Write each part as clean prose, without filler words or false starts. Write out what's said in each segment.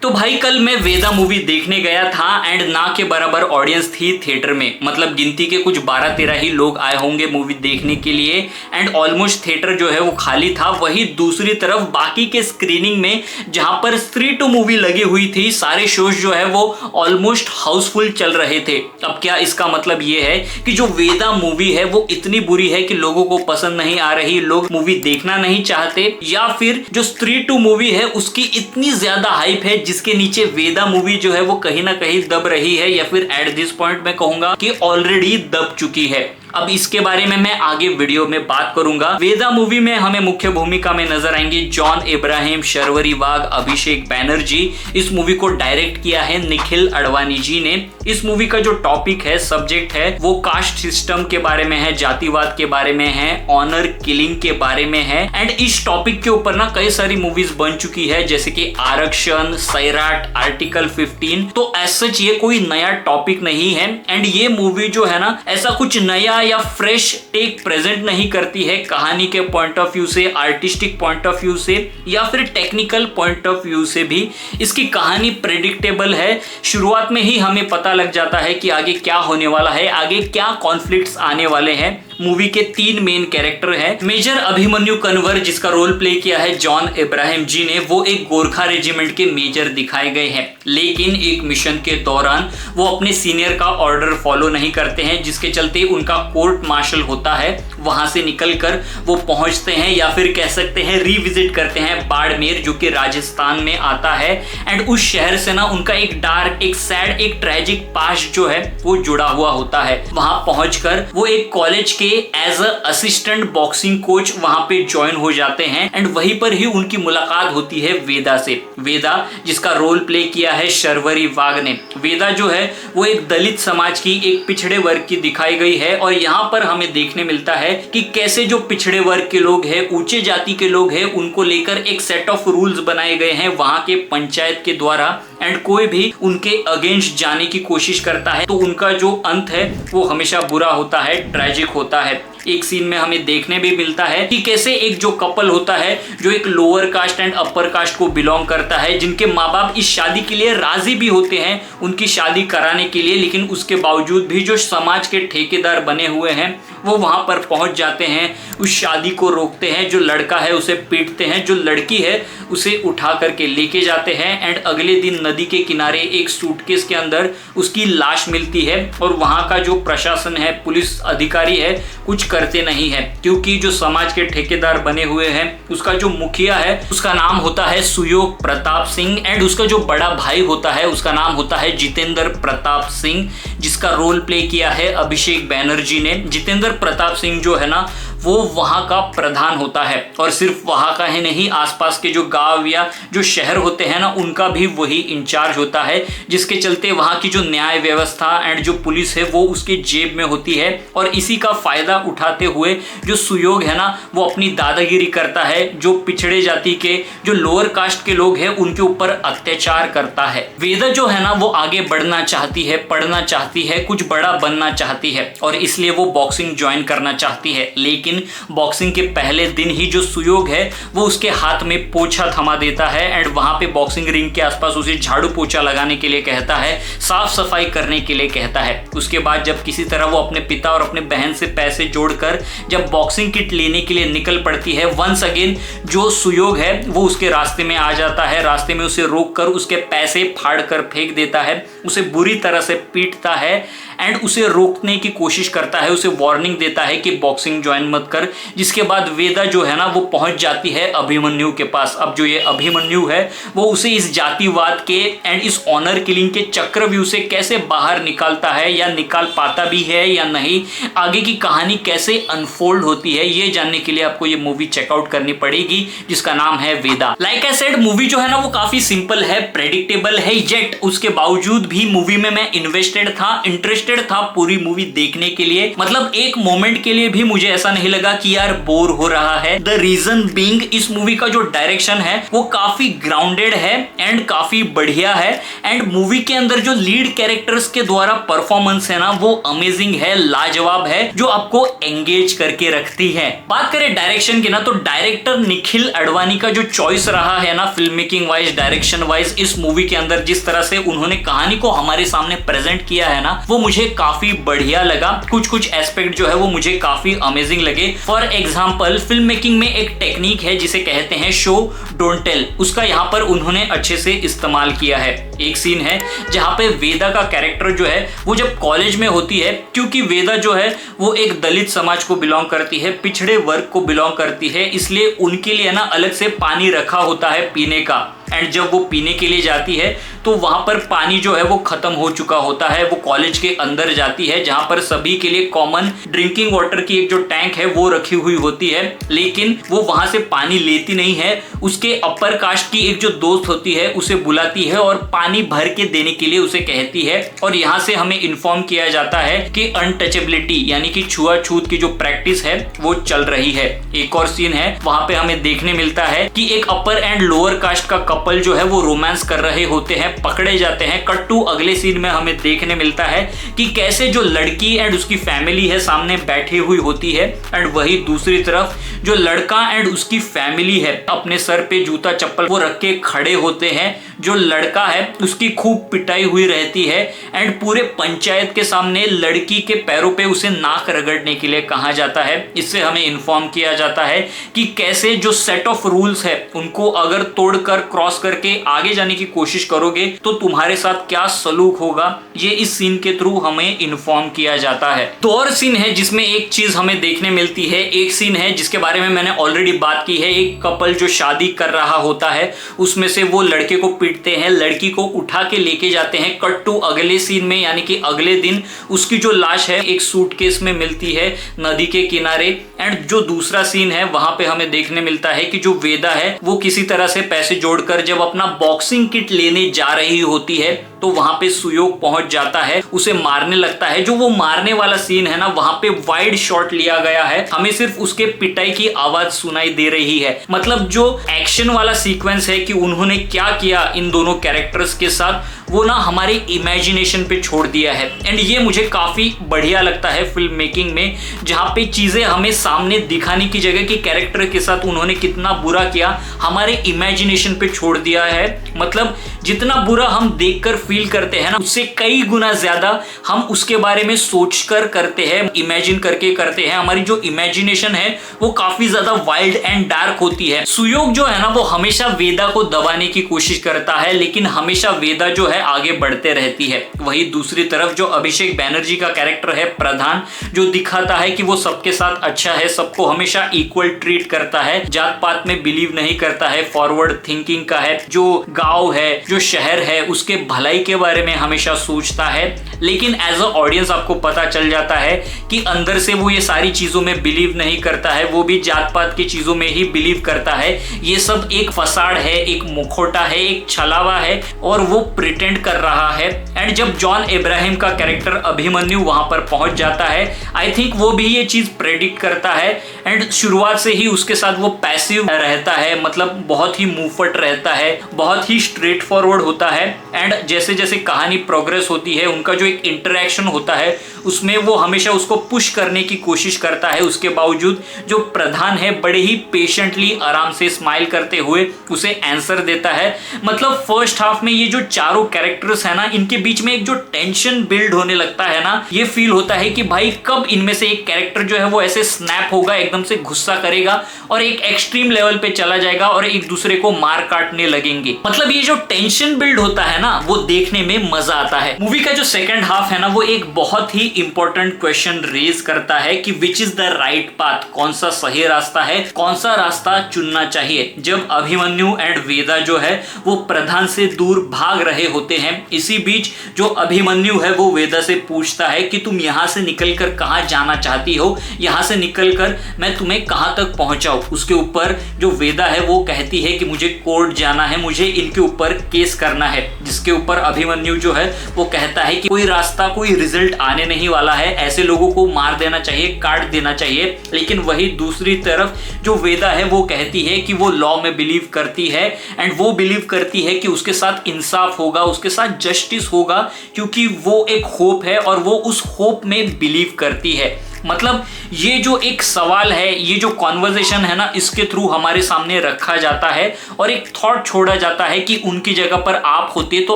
तो भाई कल मैं वेदा मूवी देखने गया था एंड ना के बराबर ऑडियंस थी थिएटर में। मतलब गिनती के कुछ 12-13 ही लोग आए होंगे मूवी देखने के लिए एंड ऑलमोस्ट थिएटर जो है वो खाली था। वही दूसरी तरफ बाकी के स्क्रीनिंग में जहां पर 3-2 मूवी लगी हुई थी, सारे शोज जो है वो ऑलमोस्ट हाउसफुल चल रहे थे। अब क्या इसका मतलब ये है कि जो वेदा मूवी है वो इतनी बुरी है कि लोगों को पसंद नहीं आ रही, लोग मूवी देखना नहीं चाहते, या फिर जो 3-2 मूवी है उसकी इतनी ज्यादा हाइप है जिसके नीचे वेदा मूवी जो है वो कहीं ना कहीं दब रही है, या फिर एट दिस पॉइंट मैं कहूंगा कि ऑलरेडी दब चुकी है। अब इसके बारे में मैं आगे वीडियो में बात करूंगा। वेदा मूवी में हमें मुख्य भूमिका में नजर आएंगे जॉन इब्राहिम, शर्वरी वाघ, अभिषेक बैनर्जी। इस मूवी को डायरेक्ट किया है निखिल अडवाणी जी ने। इस मूवी का जो टॉपिक है, सब्जेक्ट है, वो कास्ट सिस्टम के बारे में है, जातिवाद के बारे में है, ऑनर किलिंग के बारे में है। एंड इस टॉपिक के ऊपर ना कई सारी मूवीज बन चुकी है, जैसे कि आरक्षण, सैराट, आर्टिकल 15। तो एज सच ये कोई नया टॉपिक नहीं है एंड ये मूवी जो है ना ऐसा कुछ नया या फ्रेश टेक प्रेजेंट नहीं करती है कहानी के पॉइंट ऑफ व्यू से, आर्टिस्टिक पॉइंट ऑफ व्यू से, या फिर टेक्निकल पॉइंट ऑफ व्यू से भी। इसकी कहानी प्रेडिक्टेबल है। शुरुआत में ही हमें पता लग जाता है कि आगे क्या होने वाला है, आगे क्या कॉन्फ्लिक्ट्स आने वाले हैं। मूवी के 3 मेन कैरेक्टर हैं। मेजर अभिमन्यु कन्वर जिसका रोल प्ले किया है जॉन इब्राहिम जी ने, वो एक गोरखा रेजिमेंट के मेजर दिखाए गए हैं, लेकिन एक मिशन के दौरान वो अपने सीनियर का ऑर्डर फॉलो नहीं करते हैं, जिसके चलते उनका कोर्ट मार्शल होता है। वहां से निकलकर वो पहुंचते हैं, या फिर कह सकते हैं रिविजिट करते हैं बाड़मेर, जो कि राजस्थान में आता है। एंड उस शहर से ना उनका एक डार्क, एक सैड, एक ट्रेजिक पास्ट जो है वो जुड़ा हुआ होता है। वहां पहुंचकर वो एक कॉलेज के as a assistant boxing coach वहां पे ज्वाइन हो जाते हैं एंड वहीं पर ही उनकी मुलाकात होती है वेदा से। वेदा जिसका रोल प्ले किया है शर्वरी वाघ ने। वेदा जो है वो एक दलित समाज की, एक पिछड़े वर्ग की दिखाई गई है और यहाँ पर हमें देखने मिलता है कि कैसे जो पिछड़े वर्ग के लोग हैं, ऊंचे जाति के लोग हैं, उनको लेकर एक सेट ऑफ रूल्स बनाए गए हैं वहां के पंचायत के द्वारा। एंड कोई भी उनके अगेंस्ट जाने की कोशिश करता है तो उनका जो अंत है वो हमेशा बुरा होता है, ट्रेजिक होता है। एक सीन में हमें देखने भी मिलता है कि कैसे एक जो कपल होता है जो एक lower caste and upper caste को बिलोंग करता है, जिनके माँ बाप इस शादी के लिए राजी भी होते हैं उनकी शादी कराने के लिए, लेकिन उसके बावजूद भी जो समाज के ठेकेदार बने हुए हैं वो वहां पर पहुंच जाते हैं, उस शादी को रोकते हैं। जो लड़का है उसे पीटते हैं, जो लड़की है उसे उठा करके लेके जाते हैं। एंड अगले दिन नदी के किनारे एक सूटकेस के अंदर उसकी लाश मिलती है और वहां का जो प्रशासन है, पुलिस अधिकारी है, कुछ करते नहीं है, क्योंकि जो समाज के ठेकेदार बने हुए हैं उसका जो मुखिया है उसका नाम होता है सुयोग प्रताप सिंह एंड उसका जो बड़ा भाई होता है उसका नाम होता है जितेंद्र प्रताप सिंह, जिसका रोल प्ले किया है अभिषेक बैनर्जी ने। जितेंद्र प्रताप सिंह जो है ना वो वहां का प्रधान होता है, और सिर्फ वहां का ही नहीं, आसपास के जो गांव या जो शहर होते हैं ना उनका भी वही इंचार्ज होता है, जिसके चलते वहां की जो न्याय व्यवस्था एंड जो पुलिस है वो उसके जेब में होती है। और इसी का फायदा उठाते हुए जो सुयोग है ना वो अपनी दादागिरी करता है, जो पिछड़े जाति के, जो लोअर कास्ट के लोग हैं उनके ऊपर अत्याचार करता है। वेदा जो है ना वो आगे बढ़ना चाहती है, पढ़ना चाहती है, कुछ बड़ा बनना चाहती है और इसलिए वो बॉक्सिंग ज्वाइन करना चाहती है। लेकिन बॉक्सिंग के पहले दिन ही जो सुयोग है वो उसके हाथ में पोछा थमा देता है एंड वहां पे बॉक्सिंग रिंग के आसपास उसे झाड़ू पोछा लगाने के लिए कहता है, साफ सफाई करने के लिए कहता है। उसके बाद जब किसी तरह वो अपने पिता और अपने बहन से पैसे जोड़कर जब बॉक्सिंग किट लेने के लिए निकल पड़ती है, वंस अगेन जो सुयोग है वो उसके रास्ते में आ जाता है। रास्ते में उसे रोककर उसके पैसे फाड़ कर फेंक देता है, उसे बुरी तरह से पीटता है एंड उसे रोकने की कोशिश करता है, उसे वार्निंग देता है कि बॉक्सिंग ज्वाइन मत कर। जिसके बाद वेदा जो है ना वो पहुंच जाती है अभिमन्यु के पास। अब जो ये अभिमन्यु है वो उसे इस जातिवाद के एंड इस ऑनर किलिंग के चक्रव्यूह से कैसे बाहर निकालता है, या निकाल पाता भी है या नहीं, आगे की कहानी कैसे अनफोल्ड होती है, ये जानने के लिए आपको ये मूवी चेकआउट करनी पड़ेगी, जिसका नाम है वेदा। लाइक आई सेड, मूवी जो है ना वो काफी सिंपल है, प्रेडिक्टेबल है, येट उसके बावजूद भी मूवी में मैं इन्वेस्टेड था, इंटरेस्टेड था पूरी मूवी देखने के लिए। मतलब एक मोमेंट के लिए भी मुझे ऐसा नहीं नहीं लगा कि यार बोर हो रहा है। द रीजन बीइंग इस मूवी का जो डायरेक्शन है वो काफी ग्राउंडेड है एंड काफी बढ़िया है। एंड मूवी के अंदर जो लीड कैरेक्टर्स के द्वारा परफॉर्मेंस है ना वो अमेजिंग है, लाजवाब है, जो आपको एंगेज करके रखती है। बात करें डायरेक्शन की ना, तो डायरेक्टर निखिल अडवाणी का जो चॉइस रहा है ना film making wise, direction wise, इस मूवी के अंदर जिस तरह से उन्होंने कहानी को हमारे सामने प्रेजेंट किया है ना वो मुझे काफी बढ़िया लगा। कुछ एस्पेक्ट जो है वो मुझे काफी अमेजिंग लगे। फॉर एग्जाम्पल फिल्म मेकिंग में एक टेक्निक है जिसे कहते हैं शो डोंट टेल, उसका यहाँ पर उन्होंने अच्छे से इस्तेमाल किया है। एक सीन है जहाँ पे वेदा का कैरेक्टर जो है वो जब कॉलेज में होती है, क्योंकि वेदा जो है वो एक दलित समाज को बिलोंग करती है, पिछड़े वर्ग को बिलोंग करती है, इसलिए उनके लिए ना अलग से पानी रखा होता है पीने का। एंड जब वो पीने के लिए जाती है तो वहां पर पानी जो है वो खत्म हो चुका होता है। वो कॉलेज के अंदर जाती है जहां पर सभी के लिए कॉमन ड्रिंकिंग वाटर की एक जो टैंक है वो रखी हुई होती है, लेकिन वो वहां से पानी लेती नहीं है। उसके अपर कास्ट की एक जो दोस्त होती है उसे बुलाती है और पानी भर के देने के लिए उसे कहती है। और यहाँ से हमें इन्फॉर्म किया जाता है कि अनटचेबिलिटी यानी कि छुआछूत की जो प्रैक्टिस है वो चल रही है। एक और सीन है वहां पे हमें देखने मिलता है कि एक अपर एंड लोअर कास्ट का कपल जो है वो रोमांस कर रहे होते हैं, पकड़े जाते हैं। कट टू अगले सीन में हमें देखने मिलता है कि कैसे जो लड़की एंड उसकी फैमिली है सामने बैठी हुई होती है एंड वही दूसरी तरफ जो लड़का एंड उसकी फैमिली है अपने सर पे जूता चप्पल वो रख के खड़े होते हैं। जो लड़का है उसकी खूब पिटाई हुई रहती है एंड पूरे पंचायत के सामने लड़की के पैरों पे उसे नाक रगड़ने के लिए कहा जाता है। इससे हमें इन्फॉर्म किया जाता है कि कैसे जो सेट ऑफ रूल्स है उनको अगर तोड़कर क्रॉस करके आगे जाने की कोशिश करोगे तो तुम्हारे साथ क्या सलूक होगा, ये इस सीन के थ्रू हमें इन्फॉर्म किया जाता है। तो और सीन है जिसमें एक चीज हमें देखने मिलती है। एक सीन है जिसके बारे में मैंने ऑलरेडी बात की है। एक कपल जो शादी कर रहा होता है उसमें से वो लड़के को पीटते हैं, लड़की को उठा के लेके जाते हैं। कट टू अगले सीन में यानी कि अगले दिन उसकी जो लाश है एक सूटकेस में मिलती है नदी के किनारे। एंड जो दूसरा सीन है वहां पे हमें देखने मिलता है कि जो वेदा है वो किसी तरह से पैसे जोड़कर जब अपना बॉक्सिंग किट लेने जा रही होती है तो वहां पे सुयोग पहुंच जाता है, उसे मारने लगता है। जो वो मारने वाला सीन है ना वहां पे वाइड शॉट लिया गया है, हमें सिर्फ उसके पिटाई की आवाज सुनाई दे रही है। मतलब जो एक्शन वाला सीक्वेंस है कि उन्होंने क्या किया इन दोनों कैरेक्टर्स के साथ वो ना हमारे इमेजिनेशन पे छोड़ दिया है। एंड ये मुझे काफी बढ़िया लगता है फिल्म मेकिंग में, जहां पे चीजें हमें सामने दिखाने की जगह कि कैरेक्टर के साथ उन्होंने कितना बुरा किया हमारे इमेजिनेशन पे छोड़ दिया है। मतलब जितना बुरा हम देखकर फील करते हैं ना उससे कई गुना ज्यादा हम उसके बारे में सोचकर करते हैं, इमेजिन करके करते हैं। हमारी जो इमेजिनेशन है वो काफी ज्यादा वाइल्ड एंड डार्क होती है। सुयोग जो है ना वो हमेशा वेदा को दबाने की कोशिश करता है, लेकिन हमेशा वेदा जो है आगे बढ़ते रहती है। वही दूसरी तरफ जो अभिषेक बैनर्जी का कैरेक्टर है प्रधान, जो दिखाता है कि वो सबके साथ अच्छा है, सबको हमेशा इक्वल ट्रीट करता है, जात पात में बिलीव नहीं करता है, फॉरवर्ड थिंकिंग का है, जो गांव है जो शहर है उसके भलाई के बारे में हमेशा सोचता है। लेकिन एज अ ऑडियंस आपको पता चल जाता है कि अंदर से वो ये सारी चीजों में बिलीव नहीं करता है, वो भी जात पात की चीजों में ही बिलीव करता है। ये सब एक फसाड है, एक मुखौटा है, एक छलावा है और वो प्रिटेंड कर रहा है। एंड जब जॉन इब्राहिम का कैरेक्टर अभिमन्यु वहां पर पहुंच जाता है, आई थिंक वो भी ये चीज प्रेडिक्ट करता है एंड शुरुआत से ही उसके साथ वो पैसिव रहता है, मतलब बहुत ही मुंहफट रहता है, बहुत ही स्ट्रेट फॉरवर्ड होता है। एंड जैसे जैसे कहानी प्रोग्रेस होती है उनका जो एक इंटरेक्शन होता है उसमें वो हमेशा उसको पुश करने की कोशिश करता है। उसके बावजूद जो प्रधान है बड़े ही पेशेंटली आराम से स्माइल करते हुए उसे आंसर देता है। मतलब फर्स्ट हाफ में ये जो चारों कैरेक्टर्स है ना इनके बीच में एक जो टेंशन बिल्ड होने लगता है ना, ये फील होता है कि भाई कब इनमें से एक कैरेक्टर जो है वो ऐसे स्नैप होगा, एकदम से गुस्सा करेगा और एक एक्सट्रीम लेवल पे चला जाएगा और एक दूसरे को मार काटने लगेंगे। मतलब ये जो टेंशन बिल्ड होता है ना वो देखने में मजा आता है। मूवी का जो सेकंड हाफ है ना वो एक बहुत ही इंपॉर्टेंट क्वेश्चन रेज करता है कि which is the right path, कौन सा सही रास्ता है, कौन सा रास्ता चुनना चाहिए। जब अभिमन्यु एंड वेदा जो है वो प्रधान से दूर भाग रहे होते हैं, इसी बीच जो अभिमन्यु है वो वेदा से पूछता है कि तुम यहाँ से निकलकर कहाँ जाना चाहती हो, यहाँ से निकलकर मैं तुम्हें कहाँ तक पहुंचाऊं। उसके ऊपर जो वेदा है वो कहती है कि मुझे कोर्ट जाना है, मुझे इनके ऊपर केस करना है। जिसके ऊपर अभिमन्यु जो है वो कहता है कि कोई रास्ता कोई रिजल्ट आने नहीं नहीं वाला है, ऐसे लोगों को मार देना चाहिए, काट देना चाहिए। लेकिन वही दूसरी तरफ जो वेदा है वो कहती है कि वो लॉ में बिलीव करती है एंड वो बिलीव करती है कि उसके साथ इंसाफ होगा, उसके साथ जस्टिस होगा, क्योंकि वो एक होप है और वो उस होप में बिलीव करती है। मतलब ये जो एक सवाल है, ये जो कॉन्वर्सेशन है ना, इसके थ्रू हमारे सामने रखा जाता है और एक थॉट छोड़ा जाता है कि उनकी जगह पर आप होते तो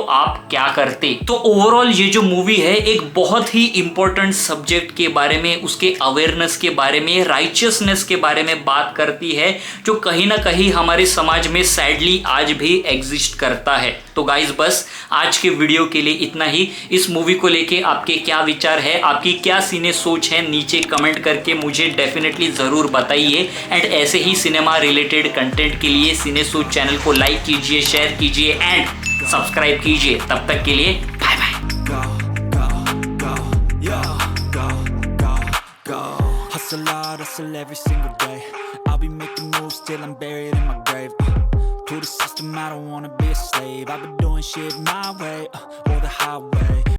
आप क्या करते। तो ओवरऑल ये जो मूवी है एक बहुत ही इंपॉर्टेंट सब्जेक्ट के बारे में, उसके अवेयरनेस के बारे में, राइचियसनेस के बारे में बात करती है, जो कहीं ना कहीं हमारे समाज में सैडली आज भी एग्जिस्ट करता है। तो गाइज बस आज के वीडियो के लिए इतना ही। इस मूवी को लेके आपके क्या विचार है, आपकी क्या सीने सोच है, नीचे कमेंट करके मुझे डेफिनेटली जरूर बताइए। एंड ऐसे ही सिनेमा रिलेटेड कंटेंट के लिए सिने सोच चैनल को लाइक कीजिए, शेयर कीजिए एंड सब्सक्राइब कीजिए। तब तक के लिए bye bye. Hustle hard, hustle every single day. I'll be making moves till I'm buried in my grave. To the system, I don't wanna be a slave. I've been doing shit my way, or the highway.